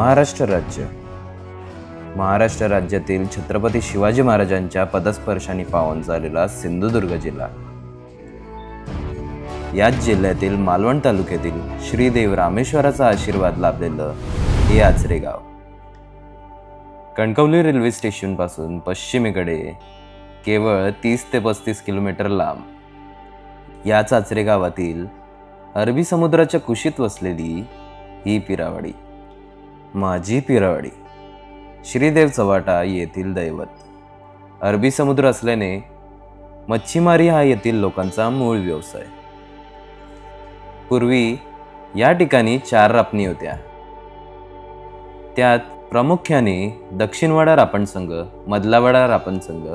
महाराष्ट्र राज्य. महाराष्ट्र राज्यातील छत्रपती शिवाजी महाराजांच्या पदस्पर्शाने पावन झालेला सिंधुदुर्ग जिल्हा. याच जिल्ह्यातील मालवण तालुक्यातील श्रीदेव रामेश्वराचा आशीर्वाद लाभलेलं हे आचरे गाव. कणकवली रेल्वे स्टेशन पासून पश्चिमेकडे केवळ 30 ते 35 किलोमीटर लांब याच आचरे गावातील अरबी समुद्राच्या कुशीत वसलेली ही पिरावडी, माझी पिरावडी, श्रीदेव चव्हाटा येथील दैवत. अरबी समुद्र असल्याने मच्छीमारी हा येथील लोकांचा मूळ व्यवसाय. पूर्वी या ठिकाणी 4 रापणी होत्या. त्यात प्रामुख्याने दक्षिणवाडा रापण संघ, मधलावाडा रापण संघ,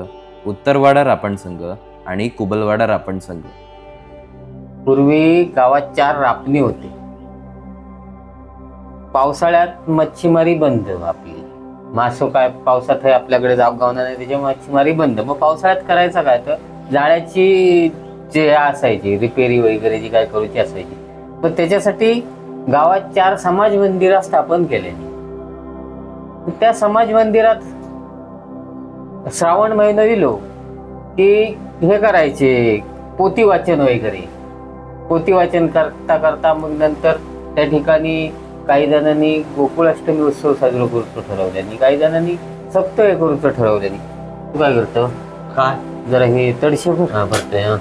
उत्तरवाडा रापण संघ आणि कुबलवाडा रापण संघ. पूर्वी गावात 4 रापणी होते. पावसाळ्यात मच्छीमारी बंद. आपली मासो काय पावसात आपल्याकडे गावना नाही, त्याच्यामुळे मच्छीमारी बंद. मग पावसाळ्यात करायचं काय, तर जाळ्याची जे असायची रिपेरी वगैरे जी काय करूची असायची, पण त्याच्यासाठी गावात 4 समाज मंदिरं स्थापन केले. त्या समाज मंदिरात श्रावण महिना दिलो की हे करायचे पोथी वाचन वगैरे. पोथी वाचन करता करता मग नंतर त्या ठिकाणी काही जणांनी गोकुळाष्टमी उत्सव साजरा करूचं ठरवल्याने, काही जणांनी सप्तहे करूचं ठरवल्याने. तू काय करतो? काय जरा हे तडशे भरतोय.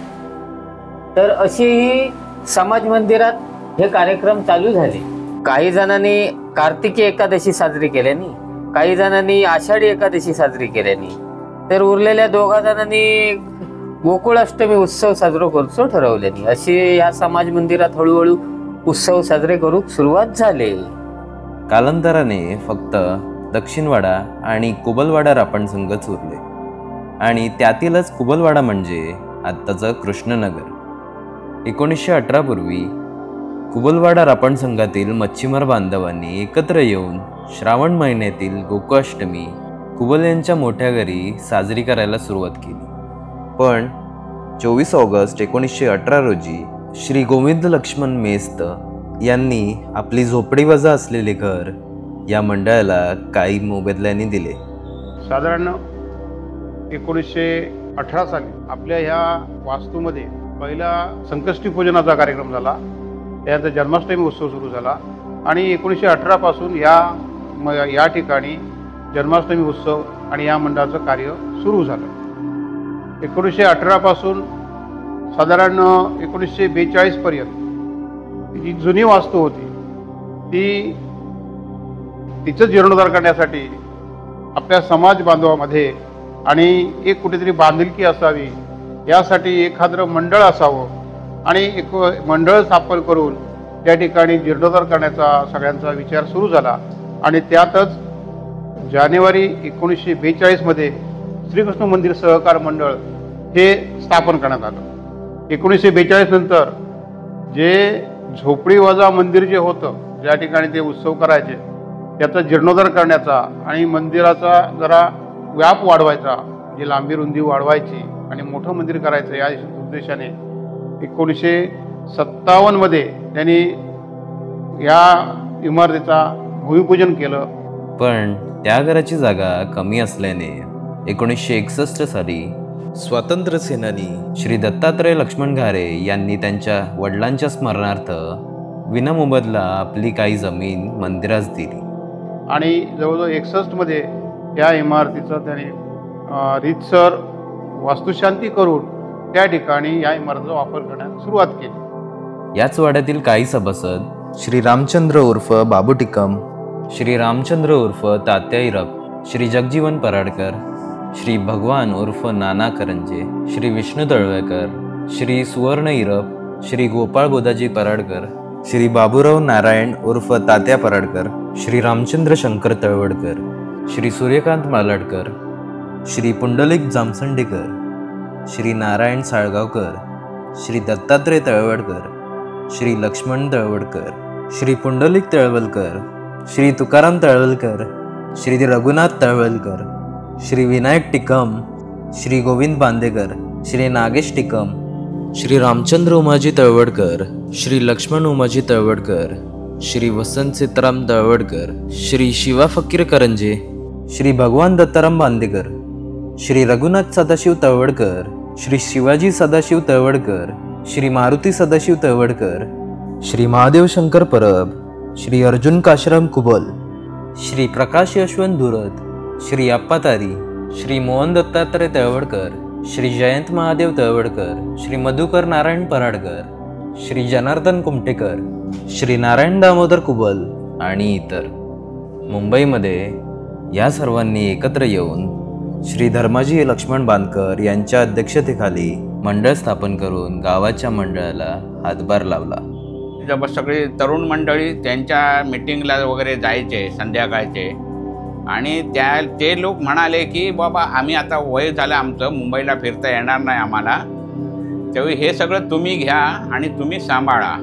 तर अशी ही समाज मंदिरात हे कार्यक्रम चालू झाले. काही जणांनी कार्तिकी एकादशी साजरी केल्यानी, काही जणांनी आषाढी एकादशी साजरी केल्यानी, तर उरलेल्या 2 जणांनी गोकुळाष्टमी उत्सव साजरा करूचं ठरवल्यानी. अशी या समाज मंदिरात हळूहळू उत्सव साजरे करूक सुरुवात झाले. कालांतराने फक्त दक्षिणवाडा आणि कुबलवाडा रापण संघच उरले आणि त्यातीलच कुबलवाडा म्हणजे आत्ताचं कृष्णनगर. 1918 पूर्वी कुबलवाडा रापण संघातील मच्छीमार बांधवांनी एकत्र येऊन श्रावण महिन्यातील गोकुळाष्टमी कुबल यांच्या मोठ्या घरी साजरी करायला सुरुवात केली. पण 24 ऑगस्ट 1918 रोजी श्री गोविंद लक्ष्मण मेस्त यांनी आपली झोपडीवजा असलेले घर या मंडळाला काही मोबदल्याने दिले. साधारण 1918 साली आपल्या ह्या वास्तूमध्ये पहिला संकष्टी पूजनाचा कार्यक्रम झाला. त्यानंतर जन्माष्टमी उत्सव सुरू झाला आणि 1918 पासून या ठिकाणी जन्माष्टमी उत्सव आणि या मंडळाचं कार्य सुरू झालं. 1918 पासून साधारण 1942 पर्यंत जी जुनी वास्तू होती तिचं जीर्णोद्धार करण्यासाठी आपल्या समाज बांधवामध्ये आणि एक कुठेतरी बांधिलकी असावी यासाठी एखादं मंडळ असावं आणि एक मंडळ स्थापन करून त्या ठिकाणी जीर्णोद्धार करण्याचा सगळ्यांचा विचार सुरू झाला. आणि त्यातच जानेवारी 1942 मध्ये श्रीकृष्ण मंदिर सहकार मंडळ हे स्थापन करण्यात आलं. 1942 नंतर जे झोपडीवजा मंदिर जे होतं, ज्या ठिकाणी ते उत्सव करायचे, त्याचा जीर्णोद्धार करण्याचा आणि मंदिराचा जरा व्याप वाढवायचा, जी लांबी रुंदी वाढवायची आणि मोठं मंदिर करायचं या उद्देशाने 1957 मध्ये त्यांनी या इमारतीचा भूमिपूजन केलं. पण त्या घराची जागा कमी असल्याने 1961 साली स्वातंत्र्य सेनानी श्री दत्तात्रय लक्ष्मण घारे यांनी त्यांच्या वडिलांच्या स्मरणार्थ विनामोबदला आपली काही जमीन मंदिरास दिली. आणि जवळजवळ 61 मध्ये या इमारतीचं त्यांनी रीतसर वास्तुशांती करून त्या ठिकाणी या इमारतीचा वापर करण्यास सुरुवात केली. याच वाड्यातील काही सभासद श्री रामचंद्र उर्फ बाबू टिकम, श्री रामचंद्र उर्फ तात्या इरप, श्री जगजीवन पराडकर, श्री भगवान उर्फ नाना करंजे, श्री विष्णू तळवळकर, श्री सुवर्ण इरप, श्री गोपाळ बोधाजी पराडकर, श्री बाबूराव नारायण उर्फ तात्या पराडकर, श्री रामचंद्र शंकर तळवडकर, श्री सूर्यकांत मालाडकर, श्री पुंडलिक जामसंडेकर, श्री नारायण साळगावकर, श्री दत्तात्रय तळवडकर, श्री लक्ष्मण तळवडकर, श्री पुंडलिक तळवलकर, श्री तुकाराम तळवलकर, श्री रघुनाथ तळवलकर, श्री विनायक टिकम, श्री गोविंद बांदेकर, श्री नागेश टिकम, श्री रामचंद्र उमाजी तळवडकर, श्री लक्ष्मण उमाजी तळवडकर, श्री वसंत सीताराम तळवडकर, श्री शिवा फकीर करंजे, श्री भगवान दत्ताराम बांदेकर, श्री रघुनाथ सदाशिव तळवडकर, श्री शिवाजी सदाशिव तळवडकर, श्री मारुती सदाशिव तळवडकर, श्री महादेव शंकर परब, श्री अर्जुन काशीराम कुबल, श्री प्रकाश यशवंत धुरत, श्री अप्पातारी, श्री मोहन दत्तात्रय तळवडकर, श्री जयंत महादेव तळवडकर, श्री मधुकर नारायण पराडकर, श्री जनार्दन कुमटेकर, श्री नारायण दामोदर कुबल आणि इतर. मुंबईमध्ये या सर्वांनी एकत्र येऊन श्री धर्माजी लक्ष्मण बांदकर यांच्या अध्यक्षतेखाली मंडळ स्थापन करून गावाच्या मंडळाला हातभार लावला. जब सगळी तरुण मंडळी त्यांच्या मीटिंगला वगैरे जायचे संध्याकाळचे आणि ते लोक म्हणाले की बाबा आम्ही आता वय झालं आमचं, मुंबईला फिरता येणार नाही आम्हाला, त्यावेळी हे सगळं तुम्ही घ्या आणि तुम्ही सांभाळा.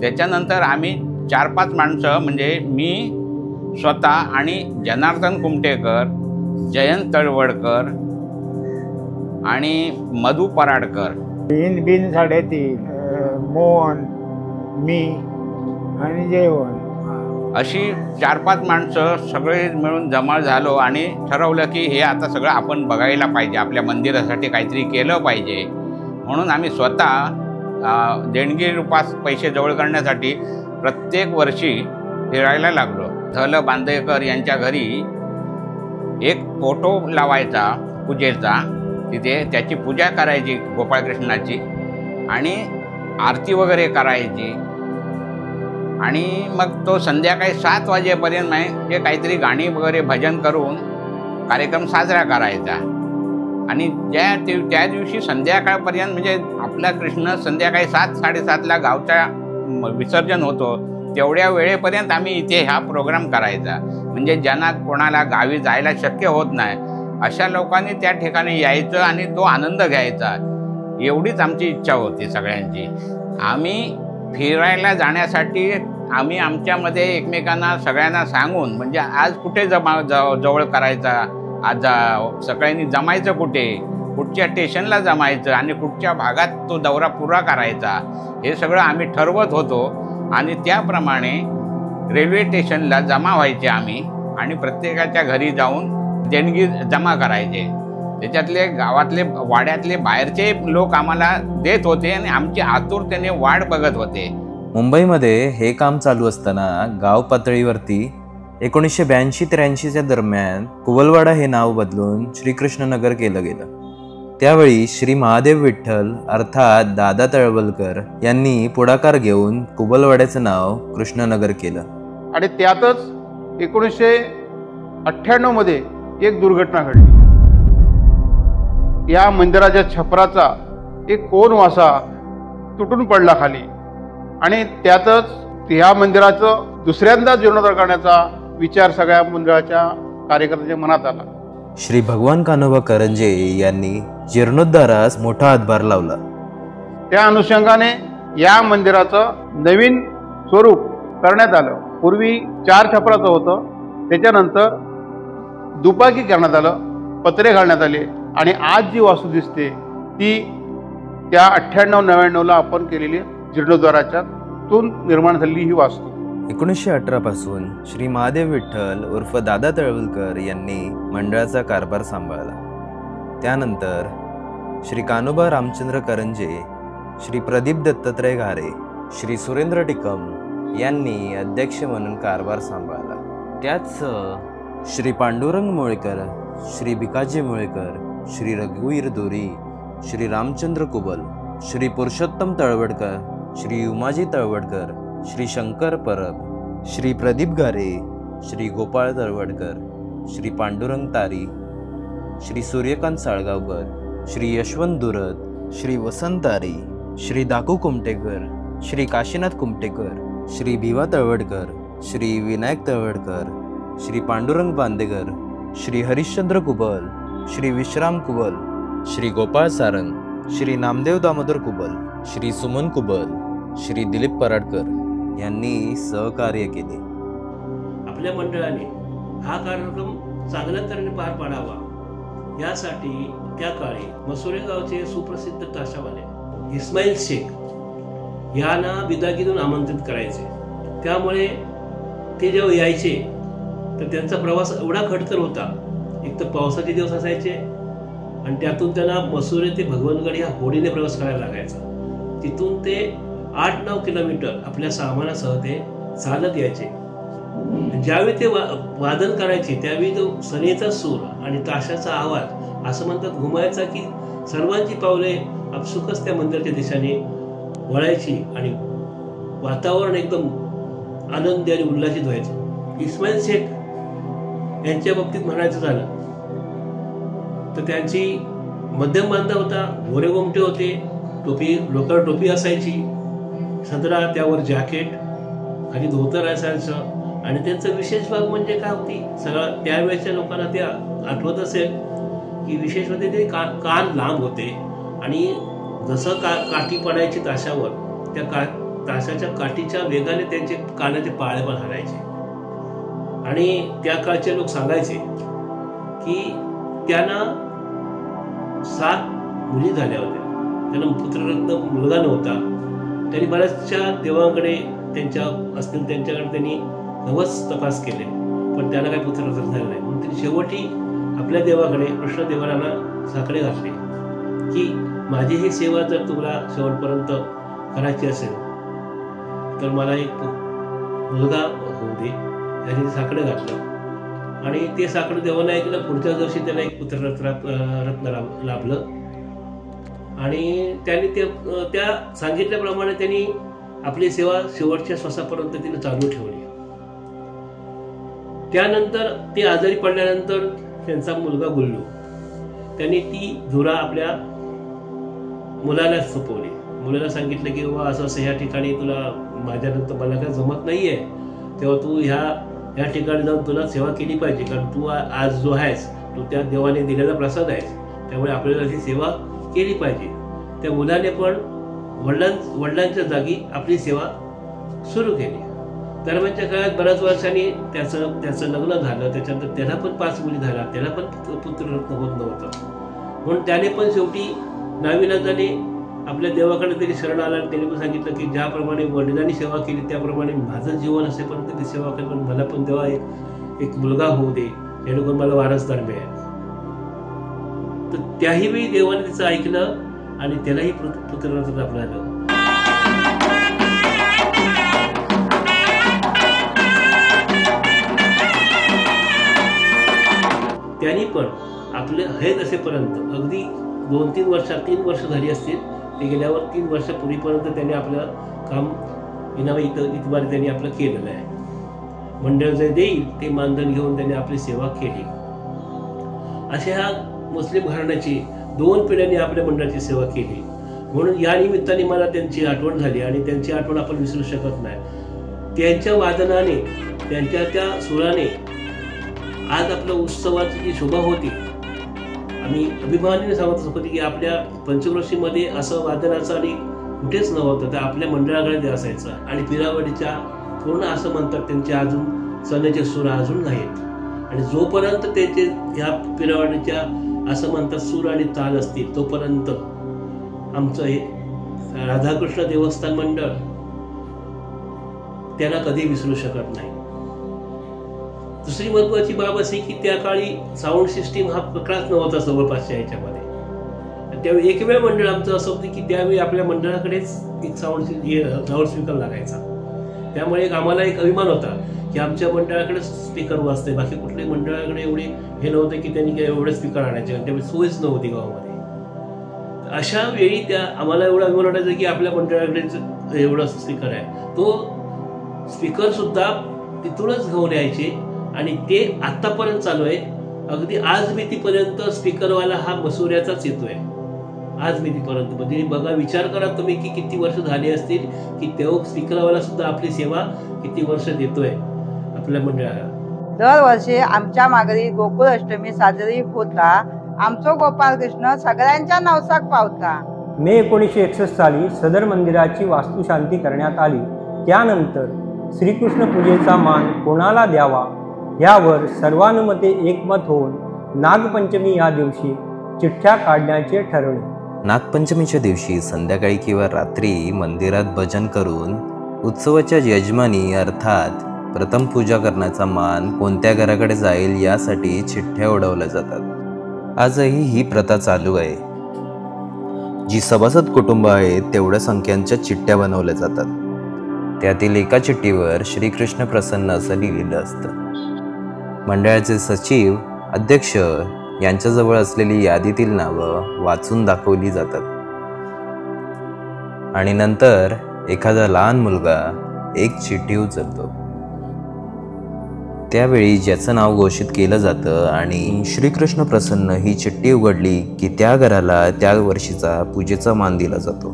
त्याच्यानंतर आम्ही 4-5 माणसं म्हणजे मी स्वतः आणि जनार्दन कुमटेकर, जयंत तळवडकर आणि मधु पराडकर, बिन साडेतीन, मोहन, मी आणि जेवण अशी 4-5 माणसं सगळे मिळून जमा झालो आणि ठरवलं की हे आता सगळं आपण बघायला पाहिजे, आपल्या मंदिरासाठी काहीतरी केलं पाहिजे. म्हणून आम्ही स्वतः देणगी रूपात पैसे जवळ करण्यासाठी प्रत्येक वर्षी फिरायला लागलो. धल बांदेकर यांच्या घरी एक फोटो लावायचा पूजेचा, तिथे त्याची पूजा करायची गोपाळकृष्णाची आणि आरती वगैरे करायची आणि मग तो संध्याकाळी 7 वाजेपर्यंत ते काहीतरी गाणी वगैरे भजन करून कार्यक्रम साजरा करायचा. आणि त्या दिवशी संध्याकाळपर्यंत म्हणजे आपला कृष्ण संध्याकाळी 7-7:30ला गावच्या विसर्जन होतो, तेवढ्या वेळेपर्यंत आम्ही इथे हा प्रोग्राम करायचा. म्हणजे ज्यांना कोणाला गावी जायला शक्य होत नाही अशा लोकांनी त्या ठिकाणी यायचं आणि तो आनंद घ्यायचा, एवढीच आमची इच्छा होती सगळ्यांची. आम्ही फिरायला जाण्यासाठी आम्ही आमच्यामध्ये एकमेकांना सगळ्यांना सांगून म्हणजे आज कुठे जवळ करायचा, आज सगळ्यांनी जमायचं कुठच्या स्टेशनला जमायचं आणि कुठच्या भागात तो दौरा पुरा करायचा, हे सगळं आम्ही ठरवत होतो. आणि त्याप्रमाणे रेल्वे स्टेशनला जमा व्हायचे आम्ही आणि प्रत्येकाच्या घरी जाऊन देणगी जमा करायचे. त्याच्यातले गावातले वाड्यातले बाहेरचे लोक आम्हाला देत होते आणि आमची आतुरतेने वाट बघत होते. मुंबईमध्ये हे काम चालू असताना गाव पातळीवरती 1982-83च्या दरम्यान कुबलवाडा हे नाव बदलून श्रीकृष्णनगर केलं गेलं. त्यावेळी श्री महादेव विठ्ठल अर्थात दादा तळवलकर यांनी पुढाकार घेऊन कुबलवाड्याचं नाव कृष्णनगर केलं. आणि त्यातच 1998 मध्ये एक दुर्घटना घडली. या मंदिराच्या छपराचा एक कोन वासा तुटून पडला खाली आणि त्यातच या मंदिराचं दुसऱ्यांदा जीर्णोद्धार करण्याचा विचार सगळ्या मंडळाच्या कार्यकर्त्यांच्या मनात आला. श्री भगवान कान्होबा करंजे यांनी जीर्णोद्धारास मोठा हातभार लावला. त्या अनुषंगाने या मंदिराचं नवीन स्वरूप करण्यात आलं. पूर्वी 4 छपराचं होतं, त्याच्यानंतर दुपाकी करण्यात आलं, पत्रे घालण्यात आले आणि आज जी वास्तू दिसते ती त्या 98-99ला आपण केलेली जीर्णोद्धाराच्यातून निर्माण झालेली ही वास्तू. 1918 पासून श्री महादेव विठ्ठल उर्फ दादा तळवलकर यांनी मंडळाचा कारभार सांभाळला. त्यानंतर श्री कान्होबा रामचंद्र करंजे, श्री प्रदीप दत्तात्रय घारे, श्री सुरेंद्र टिकम यांनी अध्यक्ष म्हणून कारभार सांभाळला. त्याच श्री पांडुरंग मोळकर, श्री भिकाजी मोळकर, श्री रघुवीर दोरी, श्री रामचंद्र कुबल, श्री पुरुषोत्तम तळवडकर, श्री उमाजी तळवडकर, श्री शंकर परब, श्री प्रदीप घारे, श्री गोपाळ तळवडकर, श्री पांडुरंग तारी, श्री सूर्यकांत साळगावकर, श्री यशवंत दुरत, श्री वसंत तारी, श्री दाकू कुमटेकर, श्री काशीनाथ कुमटेकर, श्री भिवा तळवडकर, श्री विनायक तळवडकर, श्री पांडुरंग बांदेकर, श्री हरिश्चंद्र कुबल, श्री विश्राम कुबल, श्री गोपाळ सारंग, श्री नामदेव दामोदर कुबल, श्री सुमन कुबल, श्री दिलीप पराडकर यांनी सहकार्य केले. आपल्या मंडळाने हा कार्यक्रम चांगल्या तऱ्हेने पार पाडावा यासाठी त्या काळी मसुरे गावचे सुप्रसिद्ध ताशावाले इस्माईल शेख यांना बिदागीतून आमंत्रित करायचे त्यामुळे ते जेव्हा यायचे तर त्यांचा प्रवास एवढा खडतर होता. एक तर पावसाचे दिवस असायचे आणि त्यातून त्यांना मसुरे ते भगवानगड या होडीने प्रवास करायला लागायचा. तिथून ते 8-9 किलोमीटर आपल्या सामानासह ते चालत यायचे. ज्यावेळी ते वादन करायचे त्यावेळी तो सनेचा सूर आणि ताशाचा आवाज असं म्हणतात घुमायचा की सर्वांची पावले आपसुकच त्या मंदिराच्या दिशेने वळायची आणि वातावरण एकदम आनंदी आणि उल्हासित व्हायचं. इस्माईल शेख यांच्या बाबतीत म्हणायचं झालं तर त्यांची मध्यम बांधा होता, गोरे गोमटे होते, टोपी लोकर टोपी असायची, सदरा त्यावर जॅकेट आणि धोतर असायचं. आणि त्यांचं विशेष भाग म्हणजे काय होती, सगळा त्यावेळेच्या लोकांना ते आठवत असेल की विशेष म्हणजे ते कान लांब होते आणि जसं काठी पडायची ताशावर त्या ताशाच्या काठीच्या वेगाने त्यांचे कानाचे पाळे पण हलायचे. आणि त्या काळचे लोक सांगायचे की त्यांना 7 मुली झाल्या होत्या, त्यांना पुत्ररत्न मुलगा नव्हता. त्यांनी बऱ्याचशा देवांकडे त्यांच्याकडे त्यांनी नवस तपास केले पण त्यांना काही पुत्ररत्न झालं नाही. म्हणून त्यांनी शेवटी आपल्या देवाकडे कृष्णदेवराला साकडे घातले की माझी ही सेवा जर तुला शेवटपर्यंत करायची असेल तर मला एक मुलगा होऊ दे. त्यांनी साकडं घातलं आणि ते साकडं देवानं ऐकलं. पुढच्या वर्षी त्याला एक पुत्ररत्न लाभलं आणि त्यांनी त्या सांगितल्याप्रमाणे त्यांनी आपली सेवा शेवटच्या श्वासापर्यंत तिने चालू ठेवली. त्यानंतर ते आजारी पडल्यानंतर त्यांचा मुलगा गुल्लू त्यांनी ती धुरा आपल्या मुलाला सोपवली. मुलाला सांगितलं की बाबा असं असं ह्या ठिकाणी तुला माझ्यानंतर मला काय जमत नाहीये, तेव्हा तू ह्या ठिकाणी जाऊन तुला सेवा केली पाहिजे, कारण तू आज जो आहेस तो त्या देवाने दिलेला प्रसाद आहेस, त्यामुळे आपल्याला ही सेवा केली पाहिजे. त्या मुलाने पण वडिलांच्या जागी आपली सेवा सुरू केली. दरम्यानच्या काळात बऱ्याच वर्षांनी त्याचं लग्न झालं. त्याच्यानंतर त्याला पण 5 मुली झाल्या, त्याला पण पुत्ररत्न होत नव्हतं. म्हणून त्याने पण शेवटी नाविलाजाने आपल्या देवाकडे तरी शरण आला. त्याने पण सांगितलं की ज्याप्रमाणे वडिलांनी सेवा केली त्याप्रमाणे माझं जीवन असेपर्यंत ती सेवा केली, पण मला पण तेव्हा एक मुलगा होऊ दे जेणेकरून मला वारसदार मिळेल. तर त्याही वेळी देवाने तिचं ऐकलं आणि त्यालाही पुत्ररत्न लाभलं. त्यांनी पण आपले हैद असेपर्यंत अगदी 3 वर्ष झाली असतील, ते गेल्यावर 3 वर्षापूर्वीपर्यंत त्यांनी आपलं काम इतबारी त्यांनी आपलं केलेलं आहे. मंडळ जे देईल ते मानधन घेऊन त्यांनी आपली सेवा केली. अशा ह्या मुस्लिम घराण्याची 2 पिढ्यांनी आपल्या मंडळाची सेवा केली. म्हणून या निमित्ताने मला त्यांची आठवण झाली आणि त्यांची आठवण आपण विसरू शकत नाही. त्यांच्या वादनाने, त्यांच्या त्या सुराने आज आपल्या उत्सवाची जी शोभा होती, आम्ही अभिमानाने सांगत होतो की आपल्या पंचक्रोशीमध्ये असं वादनाचं आणि कुठेच नव्हतं, तर आपल्या मंडळाकडे ते असायचं. आणि पिरावडीच्या पूर्ण असं म्हणतात त्यांचे अजून सणाचे सूर अजून नाहीत आणि जोपर्यंत त्यांचे ह्या पिरावडीच्या असं म्हणतात सूर आणि ताल असतील तोपर्यंत आमचं हे राधाकृष्ण देवस्थान मंडळ त्यांना कधी विसरू शकत नाही. दुसरी महत्वाची बाब अशी की त्या काळी साऊंड सिस्टीम हा प्रकारच नव्हता जवळपासच्या ह्याच्यामध्ये. त्यावेळी एकमेव मंडळ आमचं असं होतं की त्यावेळी आपल्या मंडळाकडेच एक साऊंड स्पीकर लागायचा. त्यामुळे आम्हाला एक अभिमान होता की आमच्या मंडळाकडेच स्पीकर वाजते, बाकी कुठल्याही मंडळाकडे एवढे हे नव्हतं की त्यांनी एवढे स्पीकर आणायचे, त्यामुळे सोयच नव्हती गावामध्ये. अशा वेळी आम्हाला एवढा अभिमान वाटायचा की आपल्या मंडळाकडेच एवढा स्पीकर आहे. तो स्पीकर सुद्धा तिथूनच घेऊन यायचे आणि ते आतापर्यंत चालू आहे. अगदी आज मितीपर्यंत स्पीकरवाला हा मसुऱ्याचाच येतोय, आज मितीपर्यंत. म्हणजे बघा, विचार करा तुम्ही की किती वर्ष झाली असतील की तेव्हा स्पीकरवाला सुद्धा आपली सेवा किती वर्ष देतोय आपल्या मंडळाला. दरवर्षी आमच्या माघारी गोकुळ अष्टमी साजरी होता. आमचो गोपालकृष्ण सगळ्यांच्या नवसाक पावता. मे 1961 साली सदर मंदिराची वास्तुशांती करण्यात आली. त्यानंतर श्रीकृष्ण पूजेचा मान कोणाला द्यावा यावर सर्वानुमते एकमत होऊन नागपंचमी या दिवशी चिठ्ठ्या काढण्याचे ठरवले. नागपंचमीच्या दिवशी संध्याकाळी किंवा रात्री मंदिरात भजन करून उत्सवाच्या यजमानी अर्थात प्रथम पूजा करण्याचा मान कोणत्या घराकडे जाईल यासाठी चिठ्ठ्या उडवल्या जातात. आजही ही प्रथा चालू आहे. जी सभासद कुटुंब आहेत तेवढ्या संख्यांच्या चिठ्ठ्या बनवल्या जातात. त्यातील एका चिठ्ठीवर श्रीकृष्ण प्रसन्न असं लिहिलेलं असतं. मंडळाचे सचिव, अध्यक्ष यांच्याजवळ असलेली यादीतील नावं वाचून दाखवली जातात आणि नंतर एखादा लहान मुलगा एक चिठ्ठी उचलतो. त्यावेळी ज्याचं नाव घोषित केलं जातं आणि श्रीकृष्ण प्रसन्न ही चिठ्ठी उघडली की त्या घराला त्या वर्षीचा पूजेचा मान दिला जातो.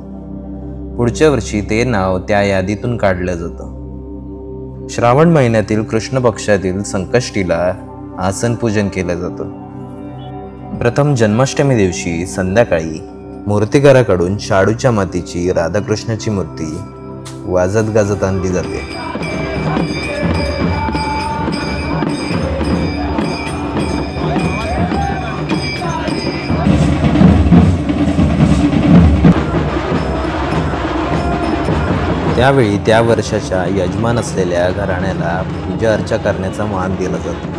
पुढच्या वर्षी ते नाव त्या यादीतून काढलं जातं. श्रावण महिन्यातील कृष्ण पक्षातील संकष्टीला आसन पूजन केलं जातं. प्रथम जन्माष्टमी दिवशी संध्याकाळी मूर्तिकाराकडून शाडूच्या मातीची राधाकृष्णाची मूर्ती वाजत गाजत आणली जाते. त्यावेळी त्या वर्षाच्या यजमान असलेल्या घराण्याला पूजा अर्चा करण्याचा मान दिला जातो.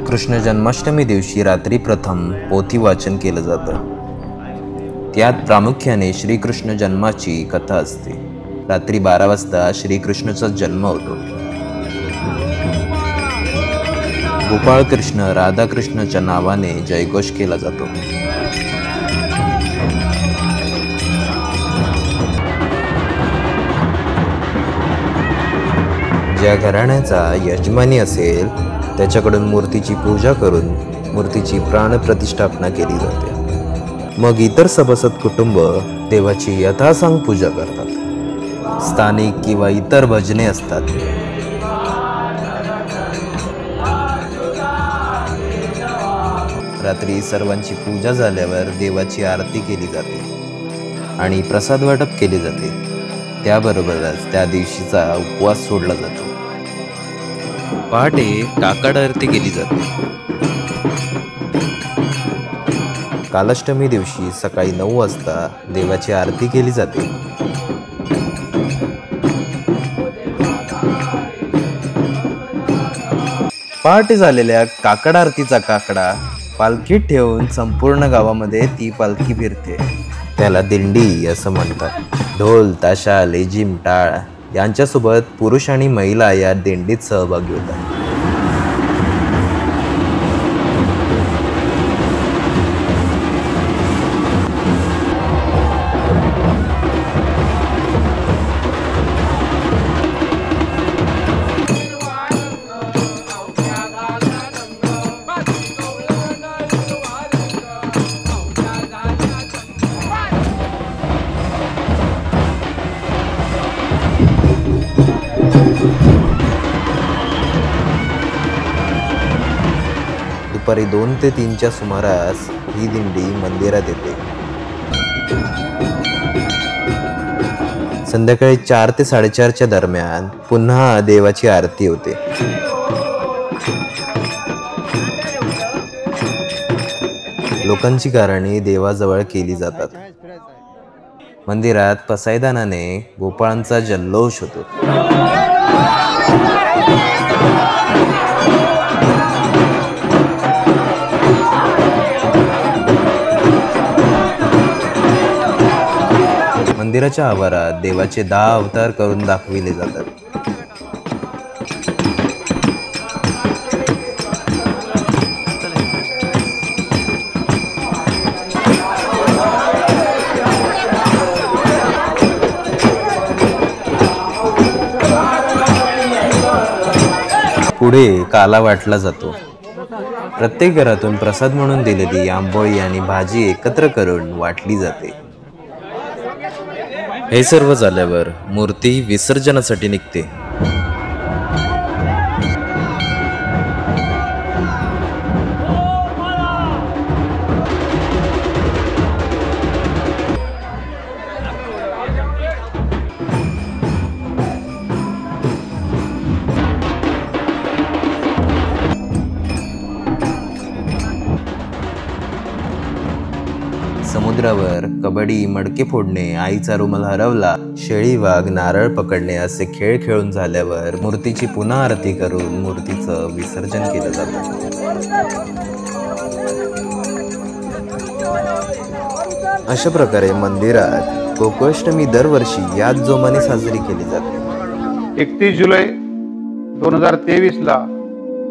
कृष्ण जन्माष्टमी दिवशी रात्री प्रथम पोथी वाचन केलं जातं. त्यात प्रामुख्याने श्रीकृष्ण जन्माची कथा असते. रात्री 12 वाजता श्रीकृष्णाचा जन्म होतो. गोपाळ कृष्ण राधाकृष्णाच्या नावाने जयघोष केला जातो. ज्या घराण्याचा यजमानी असेल त्याच्याकडून मूर्तीची पूजा करून मूर्तीची प्राणप्रतिष्ठापना केली जाते. मग इतर सभासद कुटुंब देवाची यथासांग पूजा करतात. स्थानिक किंवा इतर भजने असतात. रात्री सर्वांची पूजा झाल्यावर देवाची आरती केली जाते आणि प्रसाद वाटप केले जाते. त्याबरोबरच त्या दिवशीचा उपवास सोडला जातो. पहाटे काकड आरती केली जाते. कालाष्टमी दिवशी सकाळी 9 वाजता देवाची आरती केली जाते. पहाटे झालेल्या काकड आरतीचा काकडा पालखीत ठेवून संपूर्ण गावामध्ये ती पालखी फिरते. त्याला दिंडी असं म्हणतात. ढोल, ताशा, लेझिम, टाळ यांच्यासोबत पुरुष आणि महिला या दिंडीत सहभागी होतात. दुपारी 2 ते 3च्या सुमारास ही दिंडी मंदिरात येते. संध्याकाळी 4 ते 4:30च्या दरम्यान पुन्हा देवाची आरती होते. लोकांची गारणी देवाजवळ केली जातात. मंदिरात पसायदानाने गोपाळांचा जल्लोष होतो. मंदिराच्या आवारात देवाचे 10 अवतार करून दाखविले जातात. पुढे काला वाटला जातो. प्रत्येक घरातून प्रसाद म्हणून दिलेली आंबोळी आणि भाजी एकत्र करून वाटली जाते. हे सर्व झाल्यावर मूर्ती विसर्जनासाठी निघते. समुद्र मंदिरावर कबड्डी, मडके फोडणे, आईचा रुमाल हरवला, शेळी वाघ, नारळ पकडणे असे खेळ खेळून झाल्यावर मूर्तीची पुन्हा आरती करून मूर्तीचं विसर्जन केलं जातं. अशा प्रकारे मंदिरात गोकुळाष्टमी दरवर्षी याच जोमाने साजरी केली जाते. 31 जुलै 2023ला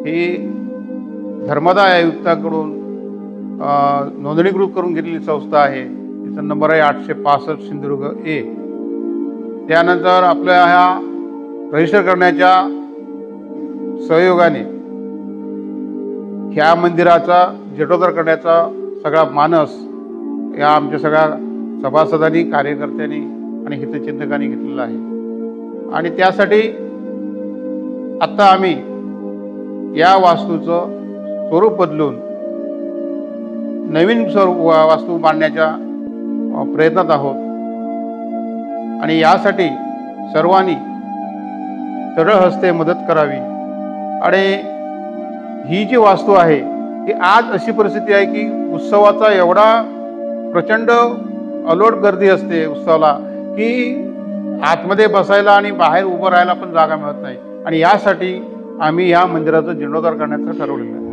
ही धर्मदा आयुक्ताकडून नोंदणीकृत करून घेतलेली संस्था आहे. तिचा नंबर आहे 865 सिंधुदुर्ग A. त्यानंतर आपल्या ह्या रजिस्टर करण्याच्या सहयोगाने ह्या मंदिराचा जीर्णोद्धार करण्याचा सगळा मानस या आमच्या सगळ्या सभासदांनी, कार्यकर्त्यांनी आणि हितचिंतकांनी घेतलेला आहे. आणि त्यासाठी आत्ता आम्ही या वास्तूचं स्वरूप बदलून नवीन वास्तू बांधण्याच्या प्रयत्नात आहोत. आणि यासाठी सर्वांनी सरळ हस्ते मदत करावी. आणि ही जी वास्तू आहे ती आज अशी परिस्थिती आहे की उत्सवाचा एवढा प्रचंड अलोट गर्दी असते उत्सवाला की आतमध्ये बसायला आणि बाहेर उभं राहायला पण जागा मिळत नाही. आणि यासाठी आम्ही या मंदिराचं जीर्णोद्धार करण्याचं ठरवलेलं आहे.